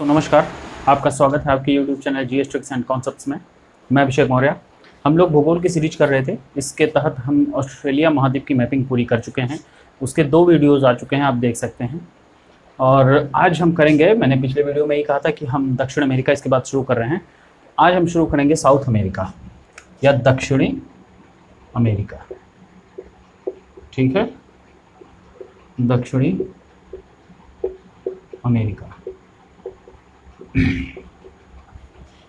नमस्कार, आपका स्वागत है आपके YouTube channel GS tricks and concepts में। मैं अभिषेक मौर्य। हम लोग भूगोल की सीरीज कर रहे थे। इसके तहत हम ऑस्ट्रेलिया महाद्वीप की मैपिंग पूरी कर चुके हैं। उसके 2 वीडियोज़ आ चुके हैं, आप देख सकते हैं। और आज हम करेंगे, मैंने पिछले वीडियो में ही कहा था कि हम दक्षिण अमेरिका इसके बाद शुरू कर रहे हैं। आज हम शुरू करेंगे साउथ अमेरिका या दक्षिणी अमेरिका। ठीक है, दक्षिणी अमेरिका।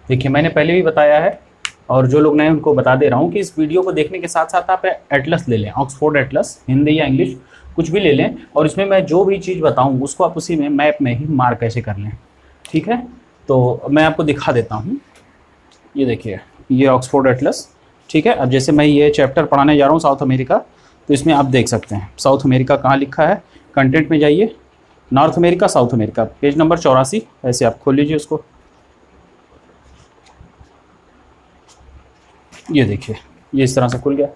देखिए, मैंने पहले भी बताया है और जो लोग नए उनको बता दे रहा हूँ कि इस वीडियो को देखने के साथ साथ आप एटलस ले लें, ऑक्सफोर्ड एटलस, हिंदी या इंग्लिश कुछ भी ले लें, और इसमें मैं जो भी चीज़ बताऊँ उसको आप उसी में मैप में ही मार्क कैसे कर लें। ठीक है, तो मैं आपको दिखा देता हूँ। ये देखिए, ये ऑक्सफोर्ड एटलस। ठीक है, अब जैसे मैं ये चैप्टर पढ़ाने जा रहा हूँ साउथ अमेरिका, तो इसमें आप देख सकते हैं साउथ अमेरिका कहाँ लिखा है। कंटेंट में जाइए, north America, south America, page number 84। ऐसे आप खोल लीजिए उसको। ये देखिए, ये इस तरह से खुल गया,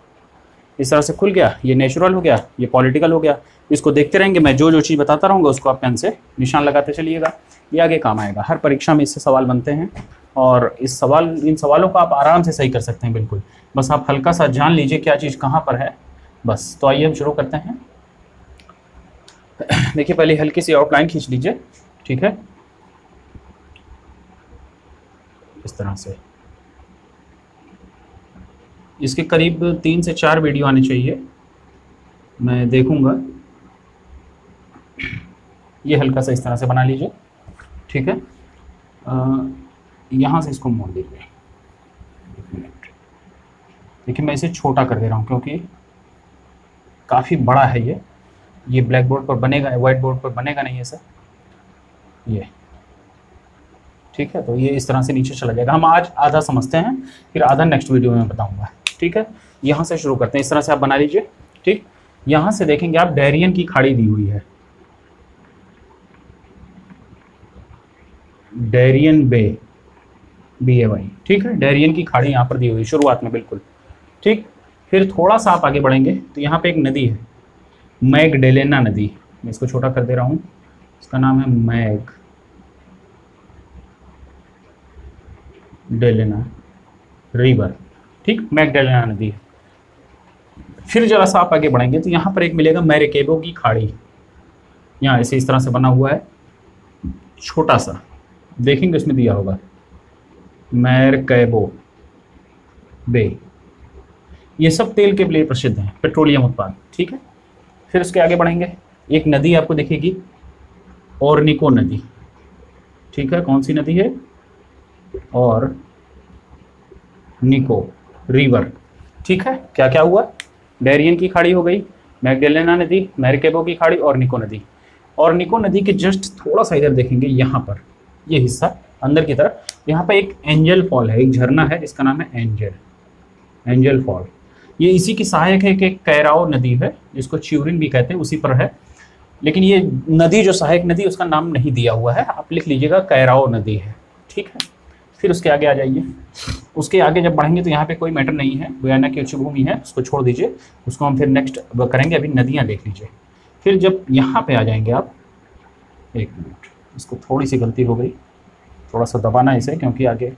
इस तरह से खुल गया। ये नेचुरल हो गया, ये पॉलिटिकल हो गया। इसको देखते रहेंगे, मैं जो जो चीज़ बताता रहूँगा उसको आप पेन से निशान लगाते चलिएगा। ये आगे काम आएगा, हर परीक्षा में इससे सवाल बनते हैं और इन सवालों को आप आराम से सही कर सकते हैं। बिल्कुल, बस आप हल्का सा जान लीजिए क्या चीज़ कहाँ पर है, बस। तो आइए हम शुरू करते हैं। देखिए, पहले हल्की सी आउटलाइन खींच लीजिए। ठीक है, इस तरह से। इसके करीब 3 से 4 वीडियो आने चाहिए, मैं देखूंगा। ये हल्का सा इस तरह से बना लीजिए। ठीक है, यहाँ से इसको मोड़ दीजिए। 1 मिनट। देखिए, मैं इसे छोटा कर दे रहा हूँ क्योंकि काफ़ी बड़ा है ये ब्लैक बोर्ड पर बनेगा, वाइट बोर्ड पर बनेगा नहीं ऐसा ये। ठीक है, तो ये इस तरह से नीचे चला जाएगा। हम आज आधा समझते हैं, फिर आधा नेक्स्ट वीडियो में बताऊंगा। ठीक है, यहाँ से शुरू करते हैं। इस तरह से आप बना लीजिए। ठीक, यहाँ से देखेंगे आप डैरियन की खाड़ी दी हुई है, डैरियन बे, BAY। ठीक है, डैरियन की खाड़ी यहाँ पर दी हुई शुरुआत में, बिल्कुल। ठीक, फिर थोड़ा सा आप आगे बढ़ेंगे तो यहाँ पे एक नदी है, मैगडेलेना नदी। मैं इसको छोटा कर दे रहा हूँ, इसका नाम है मैगडेलेना रिवर। ठीक, मैगडेलेना नदी है। फिर जरा सा आप आगे बढ़ेंगे तो यहाँ पर एक मिलेगा मैरेकेबो की खाड़ी। यहाँ ऐसे इस तरह से बना हुआ है, छोटा सा, देखेंगे उसमें दिया होगा मैरेकेबो बे। ये सब तेल के लिए प्रसिद्ध हैं, पेट्रोलियम उत्पाद। ठीक है, फिर उसके आगे बढ़ेंगे, एक नदी आपको दिखेगी, ओरनिको नदी। ठीक है, कौन सी नदी है? और निको रिवर। ठीक है, क्या क्या हुआ? डैरियन की खाड़ी हो गई, मैगडेलेना नदी, मैरेकेबो की खाड़ी और निको नदी। और निको नदी के जस्ट थोड़ा सा इधर देखेंगे, यहाँ पर ये हिस्सा अंदर की तरफ, यहाँ पर एक एंजल फॉल है, एक झरना है जिसका नाम है एंजल फॉल। ये इसी की सहायक है कि कैराओ नदी है, जिसको च्यूरिन भी कहते हैं, उसी पर है। लेकिन ये नदी जो सहायक नदी, उसका नाम नहीं दिया हुआ है, आप लिख लीजिएगा कैराओ नदी है। ठीक है, फिर उसके आगे आ जाइए। उसके आगे जब बढ़ेंगे तो यहाँ पे कोई मैटर नहीं है, गुयाना की उच्च भूमि है, उसको छोड़ दीजिए, उसको हम फिर नेक्स्ट करेंगे। अभी नदियाँ देख लीजिए। फिर जब यहाँ पे आ जाएंगे आप, 1 मिनट, इसको थोड़ी सी गलती हो गई, थोड़ा सा दबाना इसे, क्योंकि आगे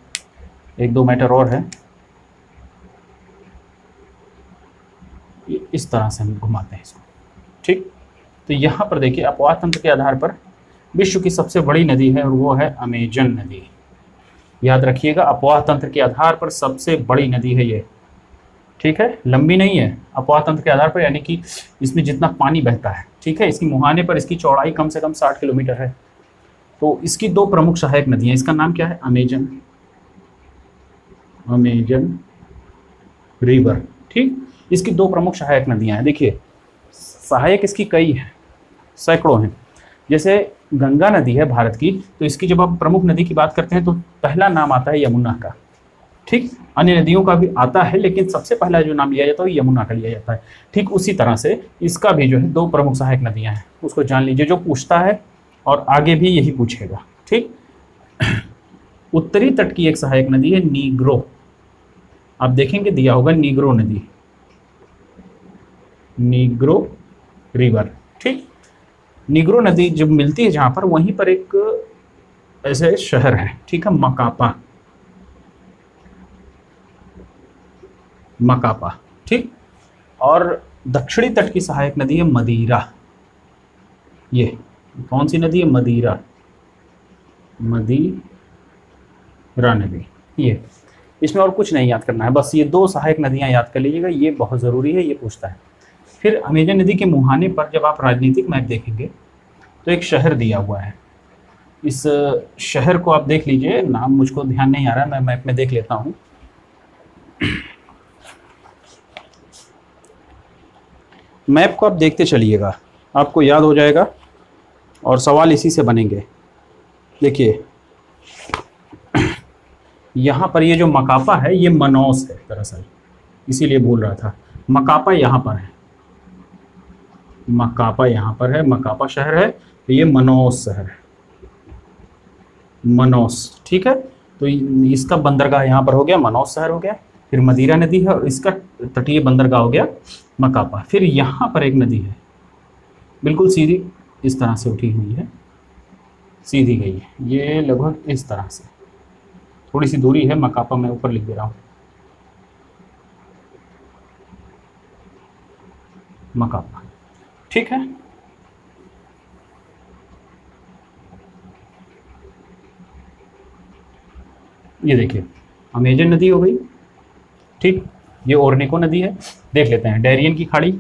1-2 मैटर और है। इस तरह से हम घुमाते हैं इसको। ठीक, तो यहाँ पर देखिए, अपवाह तंत्र के आधार पर विश्व की सबसे बड़ी नदी है और वो है अमेजन नदी। याद रखिएगा, अपवाह तंत्र के आधार पर सबसे बड़ी नदी है ये। ठीक है, लंबी नहीं है, अपवाह तंत्र के आधार पर, यानी कि इसमें जितना पानी बहता है। ठीक है, इसकी मुहाने पर इसकी चौड़ाई कम से कम 60 किलोमीटर है। तो इसकी 2 प्रमुख सहायक नदियाँ, इसका नाम क्या है? Amazon river. ठीक, इसकी 2 प्रमुख सहायक नदियाँ हैं। देखिए, सहायक इसकी कई हैं, सैकड़ों हैं। जैसे गंगा नदी है भारत की, तो इसकी जब आप प्रमुख नदी की बात करते हैं तो पहला नाम आता है यमुना का। ठीक, अन्य नदियों का भी आता है, लेकिन सबसे पहला जो नाम लिया जाता है वो यमुना का लिया जाता है। ठीक, उसी तरह से इसका भी जो है 2 प्रमुख सहायक नदियाँ हैं, उसको जान लीजिए, जो पूछता है और आगे भी यही पूछेगा। ठीक, उत्तरी तट की एक सहायक नदी है नीग्रो, आप देखेंगे दिया होगा नीग्रो नदी, नीग्रो रिवर। ठीक, नीग्रो नदी जब मिलती है जहाँ पर, वहीं पर एक ऐसे शहर हैं, ठीक है। मकापा, मकापा, ठीक। और दक्षिणी तट की सहायक नदी है मदीरा। ये कौन सी नदी है? मदीरा, मदीरा नदी। ये इसमें और कुछ नहीं याद करना है, बस ये दो सहायक नदियां याद कर लीजिएगा, ये बहुत ज़रूरी है, ये पूछता है। फिर अमेजन नदी के मुहाने पर जब आप राजनीतिक मैप देखेंगे तो एक शहर दिया हुआ है। इस शहर को आप देख लीजिए, नाम मुझको ध्यान नहीं आ रहा है, मैं मैप में देख लेता हूँ। मैप को आप देखते चलिएगा, आपको याद हो जाएगा और सवाल इसी से बनेंगे। देखिए यहाँ पर ये जो मकापा है ये मनौस है दरअसल, इसीलिए बोल रहा था। मकापा यहाँ पर है, मकापा यहाँ पर है, मकापा शहर है, तो ये मनौस शहर है, मनौस, ठीक है। तो इसका बंदरगाह यहाँ पर हो गया, मनौस शहर हो गया। फिर मदीरा नदी है और इसका तटीय बंदरगाह हो गया मकापा। फिर यहाँ पर एक नदी है, बिल्कुल सीधी इस तरह से उठी हुई है, सीधी गई है, ये लगभग इस तरह से, थोड़ी सी दूरी है। मकापा मैं ऊपर लिख दे रहा हूँ, मकापा, ठीक है। ये देखिए अमेजन नदी हो गई, ठीक। ये ओरनिको नदी है, देख लेते हैं। डैरियन की खाड़ी,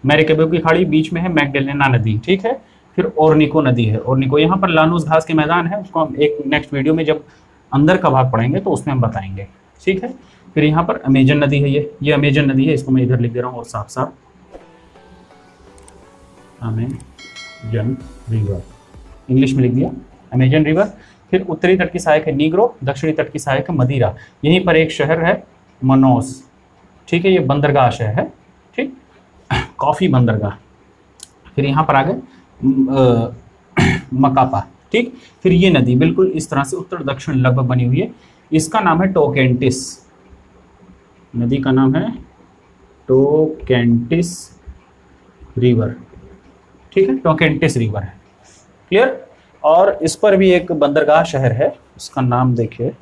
मैरेकेबो की खाड़ी, बीच में है मैगडेलेना नदी, ठीक है। फिर ओरनिको नदी है, ओरनिको यहाँ पर लानूस घास के मैदान है, उसको हम एक नेक्स्ट वीडियो में जब अंदर का भाग पढ़ेंगे तो उसमें हम बताएंगे, ठीक है। फिर यहाँ पर अमेजन नदी है, ये अमेजन नदी है, इसको मैं इधर लिख दे रहा हूँ और साफ साफ, अमेजन रिवर, इंग्लिश में लिख दिया अमेजन रिवर। फिर उत्तरी तट की सहायक है नीग्रो, दक्षिणी तट की सहायक है मदीरा। यहीं पर एक शहर है मनोस, ठीक है, ये बंदरगाह शहर है, ठीक, कॉफ़ी बंदरगाह। फिर यहाँ पर आ गए मकापा, ठीक। फिर ये नदी बिल्कुल इस तरह से उत्तर दक्षिण लगभग बनी हुई है, इसका नाम है टोकेंटिस, नदी का नाम है टोकेंटिस रिवर, ठीक है, टोकेंटिस रिवर है, क्लियर। और इस पर भी एक बंदरगाह शहर है, उसका नाम देखिए,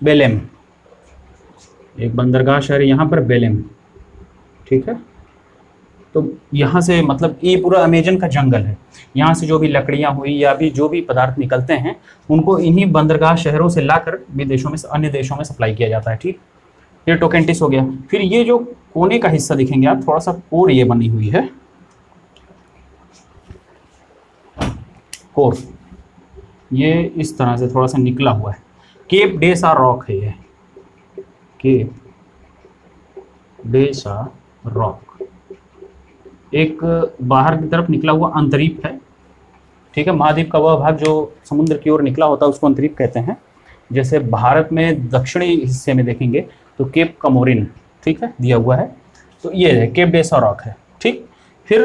बेलेम, एक बंदरगाह शहर यहाँ पर बेलेम, ठीक है। तो यहाँ से मतलब ये पूरा अमेजन का जंगल है, यहाँ से जो भी लकड़ियाँ हुई या भी जो भी पदार्थ निकलते हैं उनको इन्हीं बंदरगाह शहरों से लाकर विदेशों में, अन्य देशों में सप्लाई किया जाता है, ठीक। ये टोकेंटिस हो गया। फिर ये जो कोने का हिस्सा दिखेंगे आप, थोड़ा सा कोर ये बनी हुई है, कोर ये इस तरह से थोड़ा सा निकला हुआ है, केप डेसा रॉक है ये, केप डेसा रॉक, एक बाहर की तरफ निकला हुआ अंतरीप है, ठीक है। महाद्वीप का वह भाग जो समुद्र की ओर निकला होता है उसको अंतरीप कहते हैं। जैसे भारत में दक्षिणी हिस्से में देखेंगे तो केप कमोरिन, ठीक है, दिया हुआ है, तो ये है केप डेसा रॉक है, ठीक। फिर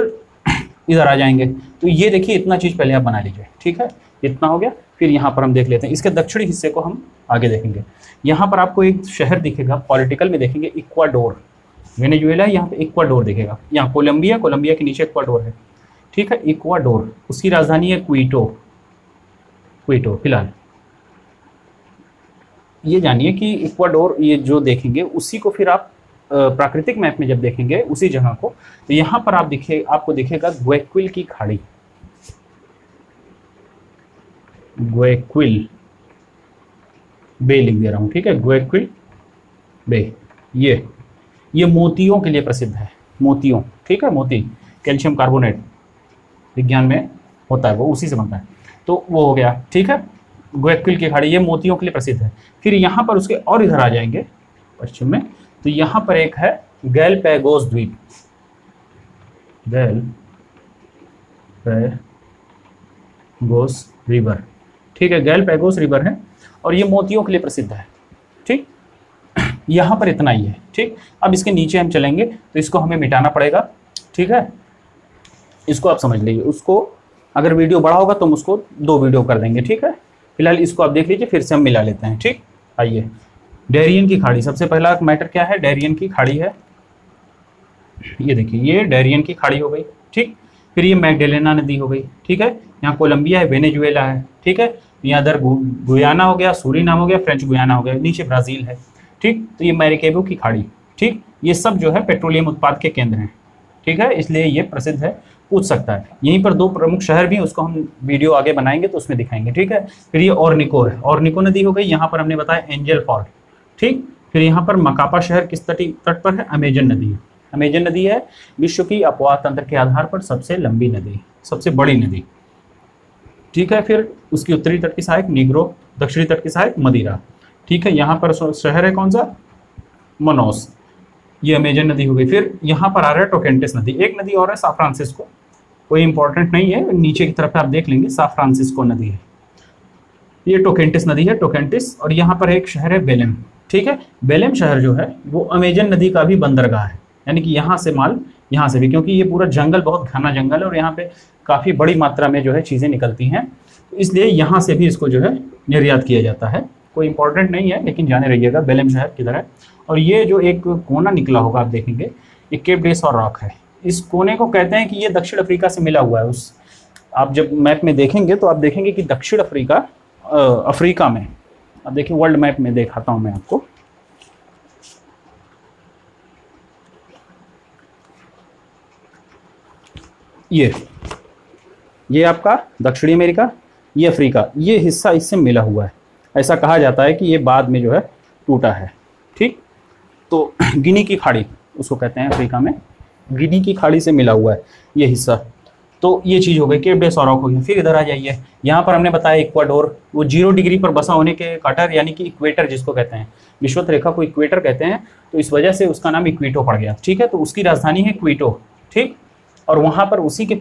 इधर आ जाएंगे तो ये देखिए, इतना चीज़ पहले आप बना लीजिए, ठीक है, इतना हो गया। फिर यहाँ पर हम देख लेते हैं, इसके दक्षिणी हिस्से को हम आगे देखेंगे। यहाँ पर आपको एक शहर दिखेगा, पॉलिटिकल में देखेंगे इक्वाडोर, वेनेजुएला, यहाँ पे इक्वाडोर दिखेगा, यहाँ कोलंबिया, कोलंबिया के नीचे इक्वाडोर है, ठीक है, इक्वाडोर, उसकी राजधानी है क्विटो, क्विटो। फिलहाल ये जानिए कि इक्वाडोर ये जो देखेंगे उसी को फिर आप प्राकृतिक मैप में जब देखेंगे उसी जगह को, तो यहाँ पर आपको दिखेगा ग्वायाक्विल की खाड़ी, ग्वायाक्विल बे लिख दे रहा हूँ, ठीक है, ग्वायाक्विल बे। ये मोतियों के लिए प्रसिद्ध है, मोतियों, ठीक है, मोती कैल्शियम कार्बोनेट विज्ञान में होता है, वो उसी से बनता है, तो वो हो गया, ठीक है। ग्वायाक्विल की खाड़ी ये मोतियों के लिए प्रसिद्ध है। फिर यहाँ पर उसके और इधर आ जाएंगे पश्चिम में, तो यहाँ पर एक है गैलपैगोस द्वीप, गैलपैगोस रिवर, ठीक है, गैलपैगोस रिवर है और ये मोतियों के लिए प्रसिद्ध है, ठीक। यहाँ पर इतना ही है, ठीक। अब इसके नीचे हम चलेंगे तो इसको हमें मिटाना पड़ेगा, ठीक है, इसको आप समझ लीजिए। उसको अगर वीडियो बड़ा होगा तो हम उसको 2 वीडियो कर देंगे, ठीक है। फिलहाल इसको आप देख लीजिए, फिर से हम मिला लेते हैं, ठीक। आइए, डैरियन की खाड़ी, सबसे पहला मैटर क्या है, डैरियन की खाड़ी है, ये देखिए, ये डैरियन की खाड़ी हो गई, ठीक। फिर ये मैगडेलेना नदी हो गई, ठीक है। यहाँ कोलंबिया है, वेनेजुएला है, ठीक है। यहाँ इधर गुयाना हो गया, सूरीनाम हो गया, फ्रेंच गुयाना हो गया, नीचे ब्राज़ील है, ठीक। तो ये मैरिकेबो की खाड़ी, ठीक, ये सब जो है पेट्रोलियम उत्पाद के केंद्र हैं, ठीक है, इसलिए ये प्रसिद्ध है, पूछ सकता है। यहीं पर 2 प्रमुख शहर भी हैं, उसको हम वीडियो आगे बनाएंगे तो उसमें दिखाएंगे, ठीक है। फिर ये ऑर्निको है, ऑर्निको नदी हो गई, यहाँ पर हमने बताया एंजल फॉल, ठीक। फिर यहाँ पर मकापा शहर किस तट पर है, अमेजन नदी है। अमेजन नदी है विश्व की अपवाह तंत्र के आधार पर सबसे लंबी नदी, सबसे बड़ी नदी, ठीक है। फिर उसकी उत्तरी तट की सहायक नीग्रो, दक्षिणी तट की सहायक मदिरा, ठीक है। यहाँ पर शहर है कौन सा, मनोस, ये अमेजन नदी हो गई। फिर यहाँ पर आ रहा है टोकेंटिस नदी, एक नदी और है सा फ्रांसिस्को, कोई इंपॉर्टेंट नहीं है, नीचे की तरफ आप देख लेंगे, सा फ्रांसिस्को नदी है, ये टोकेंटिस नदी है, टोकेंटिस। और यहाँ पर एक शहर है बेलेम, ठीक है। बेलेम शहर जो है वो अमेजन नदी का भी बंदरगाह है, यानी कि यहाँ से माल, यहाँ से भी, क्योंकि ये पूरा जंगल बहुत घना जंगल है और यहाँ पे काफ़ी बड़ी मात्रा में जो है चीज़ें निकलती हैं, तो इसलिए यहाँ से भी इसको जो है निर्यात किया जाता है। कोई इंपॉर्टेंट नहीं है, लेकिन जाने रहिएगा बेलेम शहर किधर है। और ये जो एक कोना निकला होगा आप देखेंगे, ये केप डे सॉर रॉक है, इस कोने को कहते हैं कि ये दक्षिण अफ्रीका से मिला हुआ है। उस आप जब मैप में देखेंगे तो आप देखेंगे कि दक्षिण अफ्रीका, अफ्रीका में, अब देखिए वर्ल्ड मैप में दिखाता हूँ मैं आपको, ये आपका दक्षिणी अमेरिका, ये अफ्रीका, ये हिस्सा इससे मिला हुआ है। ऐसा कहा जाता है कि ये बाद में जो है टूटा है, ठीक। तो गिनी की खाड़ी उसको कहते हैं, अफ्रीका में गिनी की खाड़ी से मिला हुआ है ये हिस्सा। तो ये चीज़ हो गई, केप डे सॉर रॉक हो गया। फिर इधर आ जाइए, यहाँ पर हमने बताया इक्वाडोर, वो 0 डिग्री पर बसा होने के कटर, यानी कि इक्वेटर जिसको कहते हैं, विषुवत रेखा को इक्वेटर कहते हैं, तो इस वजह से उसका नाम इक्वीटो पड़ गया, ठीक है। तो उसकी राजधानी है क्वीटो, ठीक। और वहाँ पर उसी के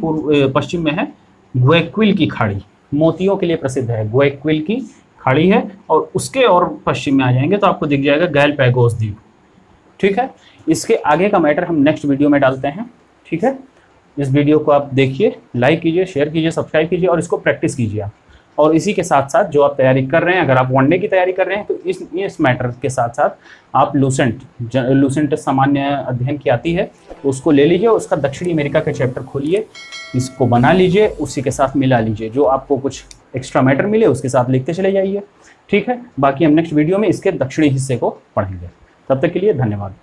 पश्चिम में है ग्वायाक्विल की खाड़ी, मोतियों के लिए प्रसिद्ध है, ग्वायाक्विल की खाड़ी है। और उसके और पश्चिम में आ जाएंगे तो आपको दिख जाएगा गैलपैगोस द्वीप, ठीक है। इसके आगे का मैटर हम नेक्स्ट वीडियो में डालते हैं, ठीक है। इस वीडियो को आप देखिए, लाइक कीजिए, शेयर कीजिए, सब्सक्राइब कीजिए और इसको प्रैक्टिस कीजिए आप। और इसी के साथ साथ जो आप तैयारी कर रहे हैं, अगर आप वनडे की तैयारी कर रहे हैं तो इस मैटर के साथ साथ आप लूसेंट सामान्य अध्ययन की आती है, तो उसको ले लीजिए, उसका दक्षिणी अमेरिका के चैप्टर खोलिए, इसको बना लीजिए, उसी के साथ मिला लीजिए, जो आपको कुछ एक्स्ट्रा मैटर मिले उसके साथ लिखते चले जाइए, ठीक है। बाकी हम नेक्स्ट वीडियो में इसके दक्षिणी हिस्से को पढ़ेंगे। तब तक के लिए धन्यवाद।